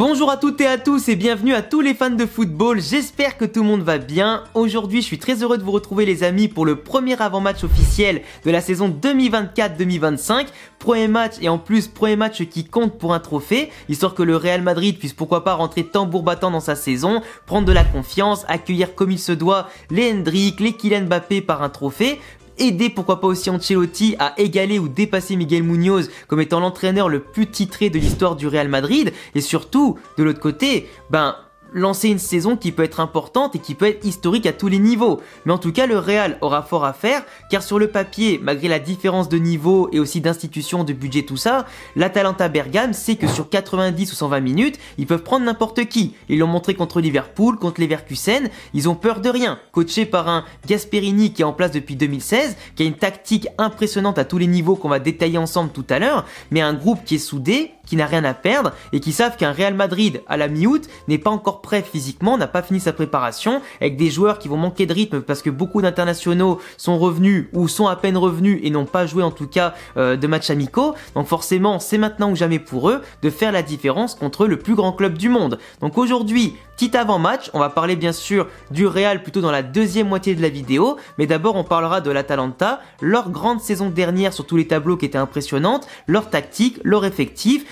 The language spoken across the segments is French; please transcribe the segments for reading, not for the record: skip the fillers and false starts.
Bonjour à toutes et à tous et bienvenue à tous les fans de football, j'espère que tout le monde va bien. Aujourd'hui je suis très heureux de vous retrouver les amis pour le premier avant-match officiel de la saison 2024-2025. Premier match et en plus premier match qui compte pour un trophée, histoire que le Real Madrid puisse pourquoi pas rentrer tambour battant dans sa saison, prendre de la confiance, accueillir comme il se doit les Hendrick, les Kylian Mbappé par un trophée. Aider pourquoi pas aussi Ancelotti à égaler ou dépasser Miguel Munoz comme étant l'entraîneur le plus titré de l'histoire du Real Madrid et surtout de l'autre côté, lancer une saison qui peut être importante et qui peut être historique à tous les niveaux. Mais en tout cas, le Real aura fort à faire car sur le papier, malgré la différence de niveau et aussi d'institution, de budget, tout ça, l'Atalanta Bergame sait que sur 90 ou 120 minutes, ils peuvent prendre n'importe qui. Ils l'ont montré contre Liverpool, contre Leverkusen, ils ont peur de rien. Coaché par un Gasperini qui est en place depuis 2016, qui a une tactique impressionnante à tous les niveaux qu'on va détailler ensemble tout à l'heure, mais un groupe qui est soudé, qui n'a rien à perdre et qui savent qu'un Real Madrid à la mi-août n'est pas encore prêt physiquement, n'a pas fini sa préparation, avec des joueurs qui vont manquer de rythme parce que beaucoup d'internationaux sont revenus ou sont à peine revenus et n'ont pas joué en tout cas de matchs amicaux. Donc forcément, c'est maintenant ou jamais pour eux de faire la différence contre le plus grand club du monde. Donc aujourd'hui, petit avant-match, on va parler bien sûr du Real plutôt dans la deuxième moitié de la vidéo, mais d'abord on parlera de l'Atalanta, leur grande saison dernière sur tous les tableaux qui étaient impressionnantes, leur tactique, leur effectif,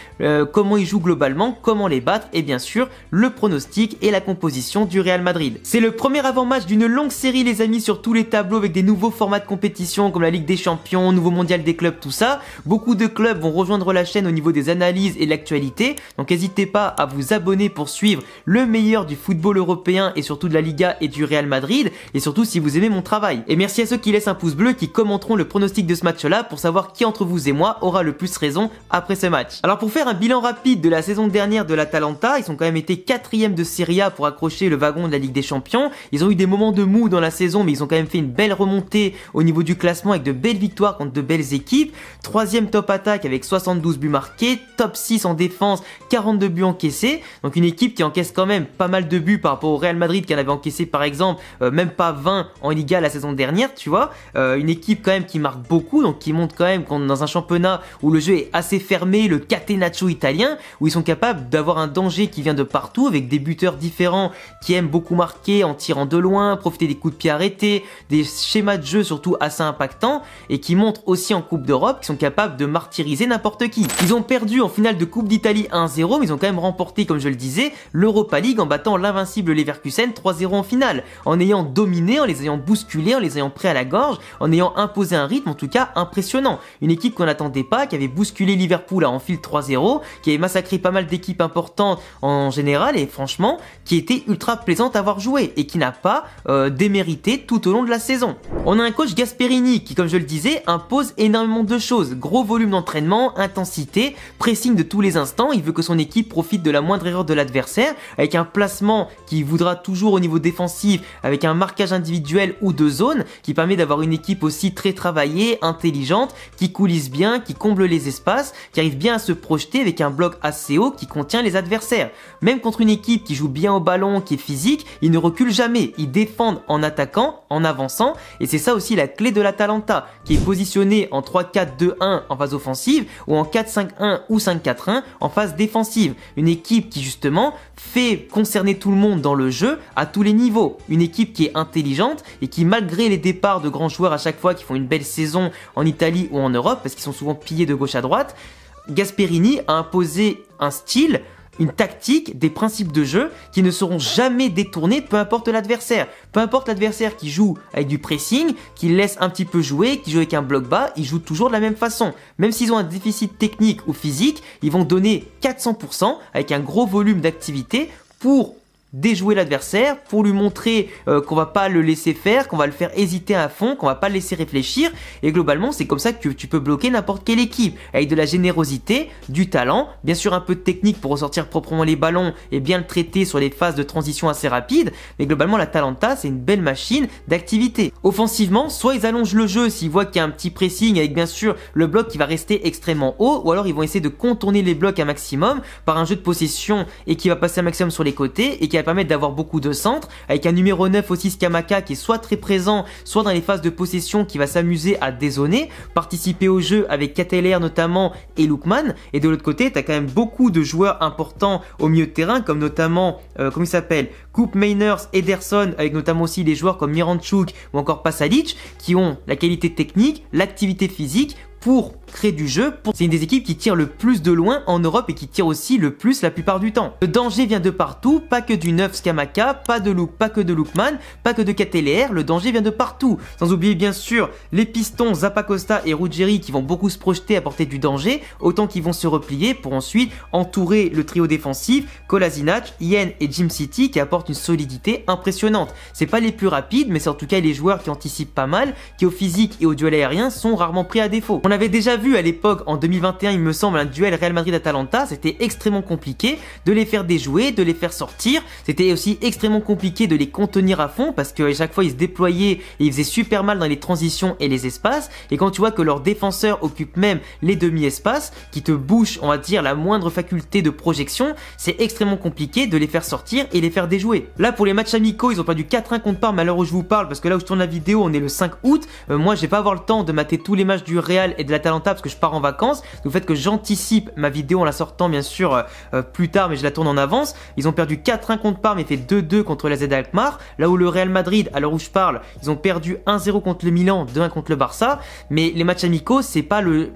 comment ils jouent globalement, comment les battre et bien sûr le pronostic et la composition du Real Madrid. C'est le premier avant-match d'une longue série les amis sur tous les tableaux avec des nouveaux formats de compétition comme la Ligue des Champions, nouveau mondial des clubs, tout ça. Beaucoup de clubs vont rejoindre la chaîne au niveau des analyses et de l'actualité, donc n'hésitez pas à vous abonner pour suivre le meilleur du football européen et surtout de la Liga et du Real Madrid et surtout si vous aimez mon travail. Et merci à ceux qui laissent un pouce bleu, qui commenteront le pronostic de ce match-là pour savoir qui entre vous et moi aura le plus raison après ce match. Alors pour faire un bilan rapide de la saison dernière de l'Atalanta, ils ont quand même été 4e de Serie A pour accrocher le wagon de la Ligue des Champions. Ils ont eu des moments de mou dans la saison mais ils ont quand même fait une belle remontée au niveau du classement avec de belles victoires contre de belles équipes. 3e top attaque avec 72 buts marqués, top 6 en défense, 42 buts encaissés. Donc une équipe qui encaisse quand même pas mal de buts par rapport au Real Madrid qui en avait encaissé par exemple même pas 20 en Liga la saison dernière, tu vois. Une équipe quand même qui marque beaucoup, donc qui montre quand même qu'on est dans un championnat où le jeu est assez fermé, le catenaccio italien, où ils sont capables d'avoir un danger qui vient de partout avec des buteurs différents qui aiment beaucoup marquer en tirant de loin, profiter des coups de pied arrêtés, des schémas de jeu surtout assez impactants et qui montrent aussi en Coupe d'Europe qu'ils sont capables de martyriser n'importe qui. Ils ont perdu en finale de Coupe d'Italie 1-0 mais ils ont quand même remporté, comme je le disais, l'Europa League en battant l'invincible Leverkusen 3-0 en finale, en ayant dominé, en les ayant bousculés, en les ayant pris à la gorge, en ayant imposé un rythme en tout cas impressionnant. Une équipe qu'on n'attendait pas, qui avait bousculé Liverpool en fil 3-0, qui avait massacré pas mal d'équipes importantes en général et franchement qui était ultra plaisante à voir jouer et qui n'a pas démérité tout au long de la saison. On a un coach Gasperini qui, comme je le disais, impose énormément de choses, gros volume d'entraînement, intensité, pressing de tous les instants, il veut que son équipe profite de la moindre erreur de l'adversaire avec un placement qui voudra toujours au niveau défensif avec un marquage individuel ou de zone qui permet d'avoir une équipe aussi très travaillée, intelligente, qui coulisse bien, qui comble les espaces, qui arrive bien à se projeter avec un bloc assez haut qui contient les adversaires. Même contre une équipe qui joue bien au ballon, qui est physique, ils ne reculent jamais, ils défendent en attaquant, en avançant et c'est ça aussi la clé de l'Atalanta qui est positionnée en 3-4-2-1 en phase offensive ou en 4-5-1 ou 5-4-1 en phase défensive. Une équipe qui justement fait concerner tout le monde dans le jeu à tous les niveaux. Une équipe qui est intelligente et qui, malgré les départs de grands joueurs à chaque fois qui font une belle saison en Italie ou en Europe parce qu'ils sont souvent pillés de gauche à droite, Gasperini a imposé un style, une tactique, des principes de jeu qui ne seront jamais détournés peu importe l'adversaire. Peu importe l'adversaire qui joue avec du pressing, qui laisse un petit peu jouer, qui joue avec un bloc bas, ils jouent toujours de la même façon. Même s'ils ont un déficit technique ou physique, ils vont donner 400% avec un gros volume d'activité pour déjouer l'adversaire, pour lui montrer qu'on va pas le laisser faire, qu'on va le faire hésiter à fond, qu'on va pas le laisser réfléchir et globalement c'est comme ça que tu peux bloquer n'importe quelle équipe avec de la générosité, du talent, bien sûr un peu de technique pour ressortir proprement les ballons et bien le traiter sur les phases de transition assez rapides, mais globalement l'Atalanta c'est une belle machine d'activité. Offensivement, soit ils allongent le jeu s'ils voient qu'il y a un petit pressing avec bien sûr le bloc qui va rester extrêmement haut, ou alors ils vont essayer de contourner les blocs un maximum par un jeu de possession et qui va passer un maximum sur les côtés et qui va permettre d'avoir beaucoup de centres, avec un numéro 9 aussi Scamacca qui est soit très présent, soit dans les phases de possession qui va s'amuser à dézoner, participer au jeu avec KTLR notamment et Lookman. Et de l'autre côté, tu as quand même beaucoup de joueurs importants au milieu de terrain, comme notamment, comment il s'appelle, Coupe Mainers, Ederson, avec notamment aussi des joueurs comme Miranchuk ou encore Pasalic, qui ont la qualité technique, l'activité physique pour créer du jeu. C'est une des équipes qui tire le plus de loin en Europe et qui tire aussi le plus la plupart du temps. Le danger vient de partout, pas que du 9 Scamacca, pas que de Lookman, pas que de KTLR, le danger vient de partout. Sans oublier bien sûr les pistons Zappacosta et Ruggeri qui vont beaucoup se projeter, apporter du danger, autant qu'ils vont se replier pour ensuite entourer le trio défensif, Kolasinac, Yen et Jim City qui apportent une solidité impressionnante. C'est pas les plus rapides, mais c'est en tout cas les joueurs qui anticipent pas mal, qui au physique et au duel aérien sont rarement pris à défaut. On avait déjà vu à l'époque, en 2021, il me semble, un duel Real Madrid-Atalanta, c'était extrêmement compliqué de les faire déjouer, de les faire sortir. C'était aussi extrêmement compliqué de les contenir à fond parce qu'à chaque fois ils se déployaient et ils faisaient super mal dans les transitions et les espaces. Et quand tu vois que leurs défenseurs occupent même les demi-espaces, qui te bouchent, on va dire, la moindre faculté de projection, c'est extrêmement compliqué de les faire sortir et les faire déjouer. Là, pour les matchs amicaux, ils ont perdu 4-1 contre Parme à l'heure où je vous parle, parce que là où je tourne la vidéo, on est le 5 août. Moi, je vais pas avoir le temps de mater tous les matchs du Real et de l'Atalanta parce que je pars en vacances. Donc, le fait que j'anticipe ma vidéo en la sortant bien sûr plus tard, mais je la tourne en avance. Ils ont perdu 4-1 contre Parme et fait 2-2 contre la Z Alkmaar. Là où le Real Madrid, à l'heure où je parle, ils ont perdu 1-0 contre le Milan, 2-1 contre le Barça. Mais les matchs amicaux, c'est pas le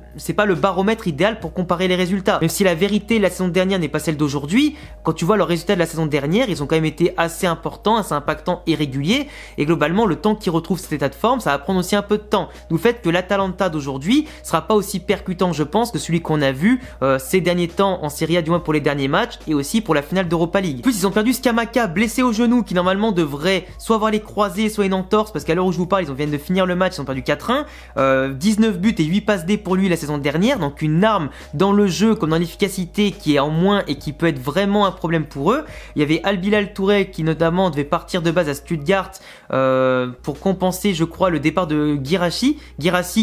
baromètre idéal pour comparer les résultats. Même si la vérité, la saison dernière n'est pas celle d'aujourd'hui, quand tu vois leurs résultats de la saison dernière, ils ont quand même été assez importants, assez impactants et réguliers. Et globalement, le temps qu'ils retrouvent cet état de forme, ça va prendre aussi un peu de temps. D'où le fait que l'Atalanta d'aujourd'hui sera pas aussi percutant, je pense, que celui qu'on a vu ces derniers temps en Serie A, du moins pour les derniers matchs, et aussi pour la finale d'Europa League. En plus, ils ont perdu Scamacca, blessé au genou, qui normalement devrait soit avoir les croisés, soit une entorse, parce qu'à l'heure où je vous parle, ils viennent de finir le match, ils ont perdu 4-1, 19 buts et 8 passes D pour lui la saison dernière, donc une arme dans le jeu comme dans l'efficacité qui est en moins et qui peut être vraiment un problème pour eux. Il y avait Albilal Touré qui notamment devait partir de base à Stuttgart pour compenser, je crois, le départ de Guirassy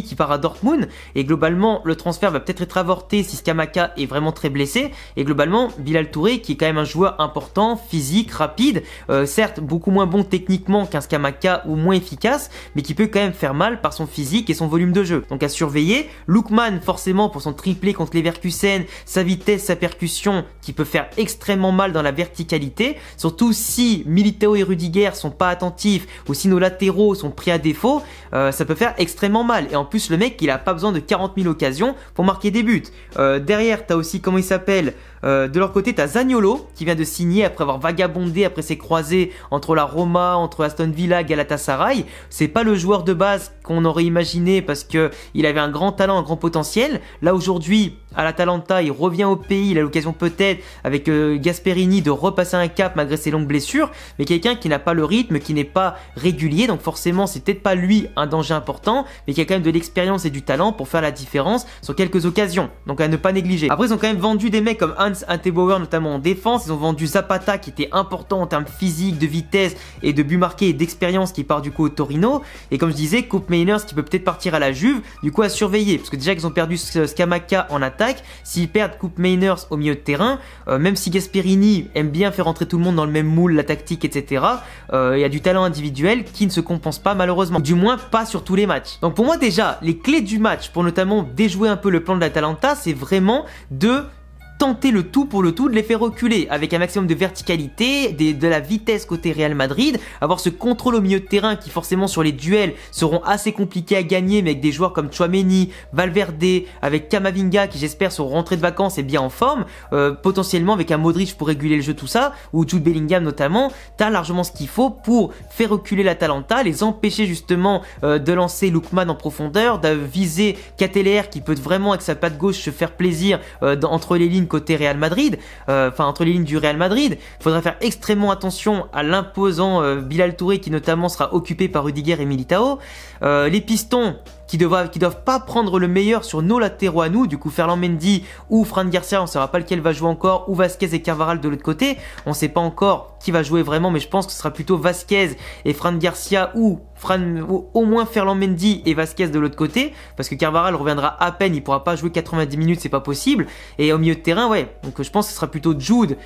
qui part à Dortmund, et globalement le transfert va peut-être être avorté si Scamacca est vraiment très blessé. Et globalement, Bilal Touré qui est quand même un joueur important, physique, rapide, certes beaucoup moins bon techniquement qu'un Scamacca ou moins efficace, mais qui peut quand même faire mal par son physique et son volume de jeu. Donc à surveiller. Lookman forcément pour son triplé contre Leverkusen, sa vitesse, sa percussion qui peut faire extrêmement mal dans la verticalité, surtout si Militao et Rudiger sont pas attentifs ou si nos latéraux sont pris à défaut, ça peut faire extrêmement mal. Et en plus le mec il a pas besoin de 40 000 occasions pour marquer des buts. Derrière t'as aussi, comment il s'appelle, de leur côté t'as Zaniolo qui vient de signer après avoir vagabondé après ses croisés entre la Roma, entre Aston Villa, Galatasaray. C'est pas le joueur de base qu'on aurait imaginé parce que il avait un grand talent, un grand potentiel. Là aujourd'hui à l'Atalanta il revient au pays, il a l'occasion peut-être avec Gasperini de repasser un cap malgré ses longues blessures, mais quelqu'un qui n'a pas le rythme, qui n'est pas régulier, donc forcément c'est peut-être pas lui un danger important, mais qui a quand même de l'expérience et du talent pour faire la différence sur quelques occasions, donc à ne pas négliger. Après ils ont quand même vendu des mecs comme Hans Antebauer notamment en défense, ils ont vendu Zapata qui était important en termes physiques, de vitesse et de but marqué et d'expérience qui part du coup au Torino, et comme je disais Coupe Mainers qui peut peut-être partir à la Juve, du coup à surveiller, parce que déjà qu'ils ont perdu Scamacca en attaque, s'ils perdent Coupe Mainers au milieu de terrain, même si Gasperini aime bien faire rentrer tout le monde dans le même moule, la tactique etc, il y a du talent individuel qui ne se compense pas malheureusement, du moins pas sur tous les matchs. Donc pour moi déjà, les clés du match pour notamment déjouer un peu le plan de l'Atalanta, c'est vraiment de tenter le tout pour le tout, de les faire reculer avec un maximum de verticalité, de la vitesse côté Real Madrid, avoir ce contrôle au milieu de terrain qui forcément sur les duels seront assez compliqués à gagner, mais avec des joueurs comme Tchouaméni, Valverde, avec Camavinga qui j'espère seront rentrés de vacances et bien en forme, potentiellement avec un Modric pour réguler le jeu, tout ça, ou Jude Bellingham notamment. T'as largement ce qu'il faut pour faire reculer l'Atalanta, les empêcher justement de lancer Lookman en profondeur, de viser KTLR qui peut vraiment avec sa patte gauche se faire plaisir entre les lignes côté Real Madrid, entre les lignes du Real Madrid. Il faudra faire extrêmement attention à l'imposant Bilal Touré qui notamment sera occupé par Rudiger et Militao. Les pistons qui doivent pas prendre le meilleur sur nos latéraux à nous, du coup Ferland Mendy ou Fran Garcia, on ne saura pas lequel va jouer encore, ou Vasquez et Carvajal de l'autre côté, on ne sait pas encore qui va jouer vraiment, mais je pense que ce sera plutôt Vasquez et Fran Garcia ou au moins Ferland Mendy et Vasquez de l'autre côté, parce que Carvajal reviendra à peine, il pourra pas jouer 90 minutes, c'est pas possible. Et au milieu de terrain, terrain, ouais. Donc je pense que ce sera plutôt Jude,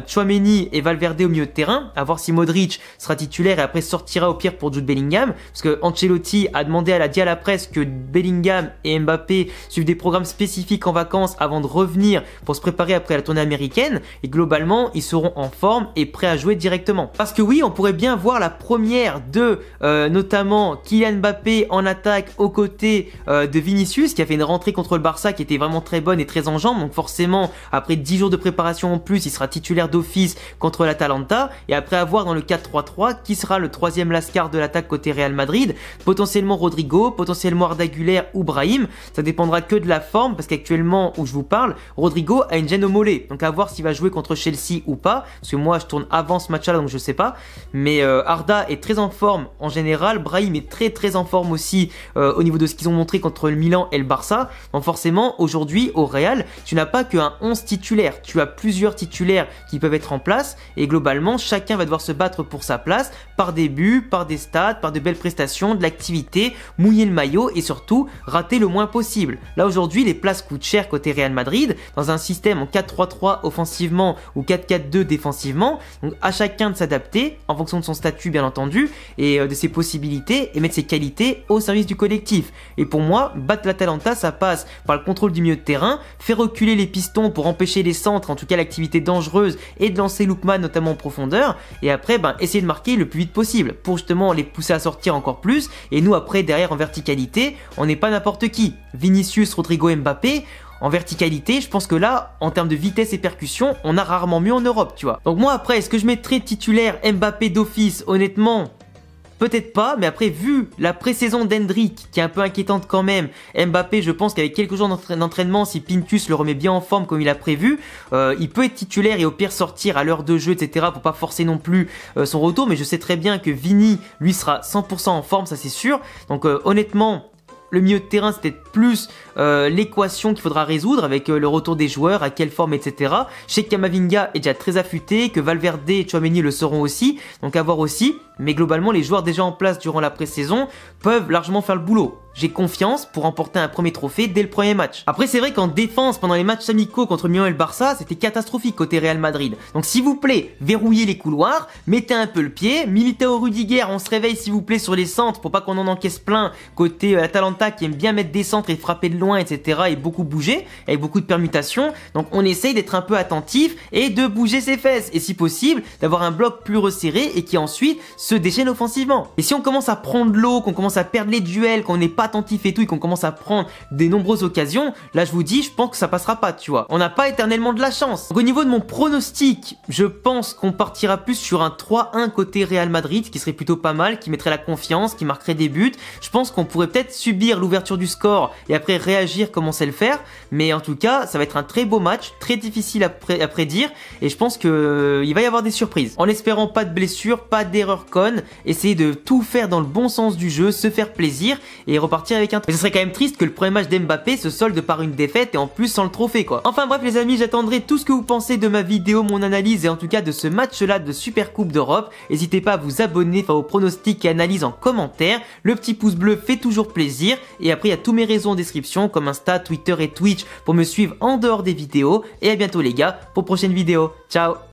Tchouaméni et Valverde au milieu de terrain. À voir si Modric sera titulaire et après sortira au pire pour Jude Bellingham. Parce que Ancelotti a dit à la presse que Bellingham et Mbappé suivent des programmes spécifiques en vacances avant de revenir pour se préparer après la tournée américaine. Et globalement, ils seront en forme et prêts à jouer directement. Parce que oui, on pourrait bien voir la première de notamment Kylian Mbappé en attaque aux côtés de Vinicius qui a fait une rentrée contre le Barça qui était vraiment très bonne et très en jambes. Donc forcément, après 10 jours de préparation en plus, il sera titulaire d'office contre l'Atalanta. Et après avoir dans le 4-3-3, qui sera le troisième lascar de l'attaque côté Real Madrid, potentiellement Rodrigo, potentiellement Arda Güler ou Brahim. Ça dépendra que de la forme parce qu'actuellement où je vous parle, Rodrigo a une gêne au mollet. Donc à voir s'il va jouer contre Chelsea ou pas. Parce que moi je tourne avant ce match-là donc je sais pas. Mais Arda est très en forme en général. Brahim est très en forme aussi au niveau de ce qu'ils ont montré contre le Milan et le Barça. Donc forcément aujourd'hui au Real, tu n'as pas qu'un 11 titulaire. Tu as plusieurs titulaires qui peuvent être en place. Et globalement chacun va devoir se battre pour sa place par des buts, par des stats, par de belles prestations, de l'activité, mouiller le maillot et surtout rater le moins possible. Là aujourd'hui les places coûtent cher côté Real Madrid dans un système en 4-3-3 offensivement ou 4-4-2 défensivement. Donc à chacun de s'adapter en fonction de son statut bien entendu et de ses possibilités et mettre ses qualités au service du collectif. Et pour moi, battre l'Atalanta ça passe par le contrôle du milieu de terrain, faire reculer les pistons pour empêcher les centres, en tout cas l'activité dangereuse et de lancer Lookman notamment en profondeur et après essayer de marquer le plus vite possible pour justement les pousser à sortir encore plus et nous après derrière en verticalité, on n'est pas n'importe qui. Vinicius, Rodrigo, Mbappé, en verticalité, je pense que là, en termes de vitesse et percussion, on a rarement mieux en Europe, tu vois. Donc moi après, est-ce que je mettrais titulaire Mbappé d'office? Honnêtement, peut-être pas, mais après, vu la pré-saison d'Hendrick, qui est un peu inquiétante quand même, Mbappé, je pense qu'avec quelques jours d'entraînement, si Pintus le remet bien en forme comme il a prévu, il peut être titulaire et au pire sortir à l'heure de jeu, etc. pour pas forcer non plus son retour, mais je sais très bien que Vini, lui, sera 100% en forme, ça c'est sûr. Donc honnêtement, le milieu de terrain, c'est peut-être plus l'équation qu'il faudra résoudre avec le retour des joueurs, à quelle forme, etc. Je sais que Camavinga est déjà très affûté, que Valverde et Tchouaméni le seront aussi, donc à voir aussi. Mais globalement, les joueurs déjà en place durant la pré-saison peuvent largement faire le boulot. J'ai confiance pour remporter un premier trophée dès le premier match. Après, c'est vrai qu'en défense, pendant les matchs amicaux contre Milan et le Barça, c'était catastrophique côté Real Madrid. Donc s'il vous plaît, verrouillez les couloirs, mettez un peu le pied. Militao, Rudiger, on se réveille s'il vous plaît sur les centres pour pas qu'on en encaisse plein. Côté Atalanta qui aime bien mettre des centres et frapper de loin, etc. et beaucoup bouger, avec beaucoup de permutations. Donc on essaye d'être un peu attentif et de bouger ses fesses. Et si possible, d'avoir un bloc plus resserré et qui ensuite se déchaîne offensivement. Et si on commence à prendre l'eau, qu'on commence à perdre les duels, qu'on n'est pas attentif et tout, et qu'on commence à prendre des nombreuses occasions, là je vous dis, je pense que ça passera pas, tu vois. On n'a pas éternellement de la chance. Donc au niveau de mon pronostic, je pense qu'on partira plus sur un 3-1 côté Real Madrid, qui serait plutôt pas mal, qui mettrait la confiance, qui marquerait des buts. Je pense qu'on pourrait peut-être subir l'ouverture du score et après réagir comme on sait le faire. Mais en tout cas, ça va être un très beau match, très difficile à prédire, et je pense que il va y avoir des surprises. En espérant pas de blessures, pas d'erreurs connes, essayer de tout faire dans le bon sens du jeu, se faire plaisir et repartir avec un trophée. Mais ce serait quand même triste que le premier match d'Mbappé se solde par une défaite et en plus sans le trophée quoi. Enfin bref les amis, j'attendrai tout ce que vous pensez de ma vidéo, mon analyse et en tout cas de ce match là de Super Coupe d'Europe. N'hésitez pas à vous abonner, faire vos pronostics et analyses en commentaire. Le petit pouce bleu fait toujours plaisir et après il y a tous mes réseaux en description comme Insta, Twitter et Twitch pour me suivre en dehors des vidéos. Et à bientôt les gars pour prochaine vidéo. Ciao.